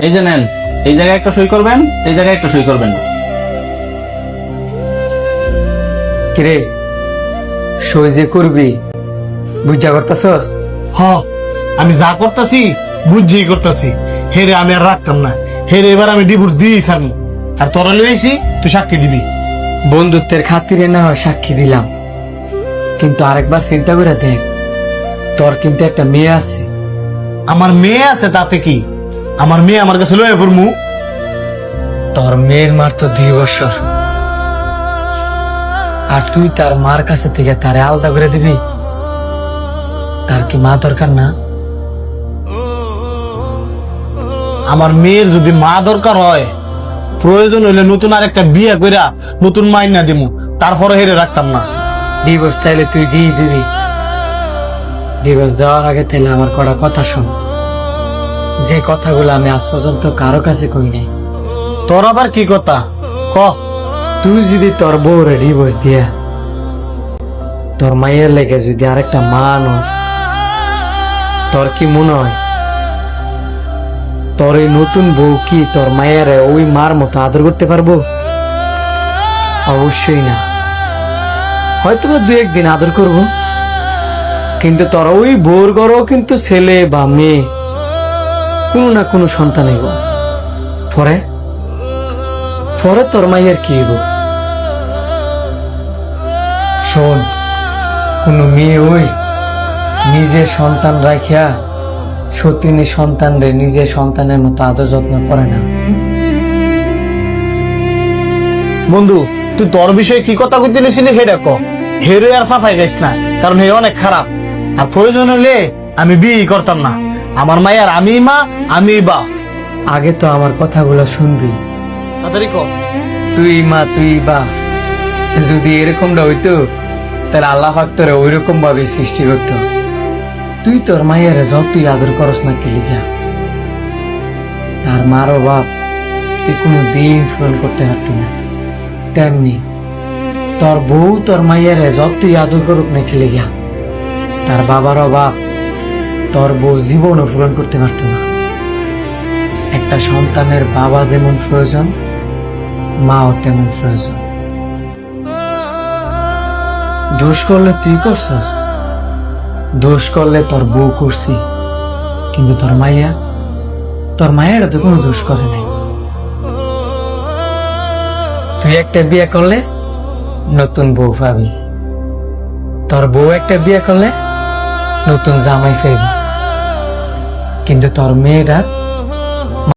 এই যে নেন, এই জায়গায় একটা সই করবেন, এই জায়গায় একটা সই করবেন। কিরে সই যে করবি বুঝা করতেছস? হ, আমি যা করতেছি বুঝেই করতেছি। হেরে আমি আর রাখতাম না, হেরে এবার আমি ডিভোর্স দিয়েই ছাড়বো। আর তোরা লইছি তুই সাক্ষী দিবি। বন্ধুত্বের খাতিরে না হয় সাক্ষী দিলাম, কিন্তু আরেকবার চিন্তা করে দেখ, তোর কিন্তু একটা মেয়ে আছে। আমার মেয়ে আছে তাতে কি? আমার মেয়ে আমার কাছে লয়ে পড়মু? তোর মেয়ের মার তো 2 বছর, আর তুই তার মার কাছে থেকে তারে আলাদা করে দিবি? তার কি মা দরকার না? আমার মেয়ের যদি মা দরকার হয়, প্রয়োজন হইলে নতুন আরেকটা বিয়ে কইরা নতুন মাইনা দিমু, তারপরে হেরে রাখতাম না। ডিভোর্স তাইলে তুই দিয়ে দিবি? ডিভোর্স দেওয়ার আগে তাইলে আমার কটা কথা শোন, যে কথাগুলো আমি আজ পর্যন্ত কারো কাছে কই নাই। তোর আবার কি কথা ক? তুই যদি তোর বউরে ডিভোর্স দিয়া তোর মায়ের লেগে যদি আরেকটা মা আনস, তোর কি মনে হয় তোর এই নতুন বউ কি তোর মায়ের ওই মার মতো আদর করতে পারবো? অবশ্যই না। হয়তো বা 2-1 দিন আদর করব, কিন্তু তোর ওই বউর ঘরেও কিন্তু ছেলে বা মেয়ে কোনো না কোনো সন্তান হইব। পরে পরে তোর মায়ের কি হইব? শোন, কোনো মেয়ে ওই নিজের সন্তান রাখিয়া সতীনী সন্তানরে নিজের সন্তানের মতো আদর যত্ন করে না। বন্ধু, তুই তোর বিষয়ে কি কথা কইতে নিছিলি সেটা ক। হেরে আর সাফাই গাইস না, কারণ হে অনেক খারাপ। আর প্রয়োজন হলে আমি বিয়ে করতাম না। আমার মায়ের আমি মা, আমি বাপ। আগে তো আমার কথাগুলো শুনবি। তাড়াতাড়ি ক। তুই মা তুই বাপ, যদি এরকমটা হইতো তাহলে আল্লাহ পাক তোরে ওই রকম ভাবে সৃষ্টি করতো। তুই তোর মায়ের যতই আদর করস না কি লিখা, তার মারও বাপ তুই কোনো দিন পূরণ করতে পারতি না। তেমনি তোর বউ তোর মায়ের যতই আদর করুক না কি লিখা, তার বাবারও বাপ তোর বউ জীবনও পূরণ করতে পারতো না। একটা সন্তানের বাবা যেমন প্রয়োজন, মাও তেমন প্রয়োজন। দোষ করলে তুই করছস, দোষ করলে তোর বউ করছি, কিন্তু তোর মায়ের তো কোনো দোষ করে নাই। তুই একটা বিয়ে করলে নতুন বউ পাবি, তোর বউ একটা বিয়ে করলে নতুন জামাই পাবি, কিন্তু তোর মেয়েটার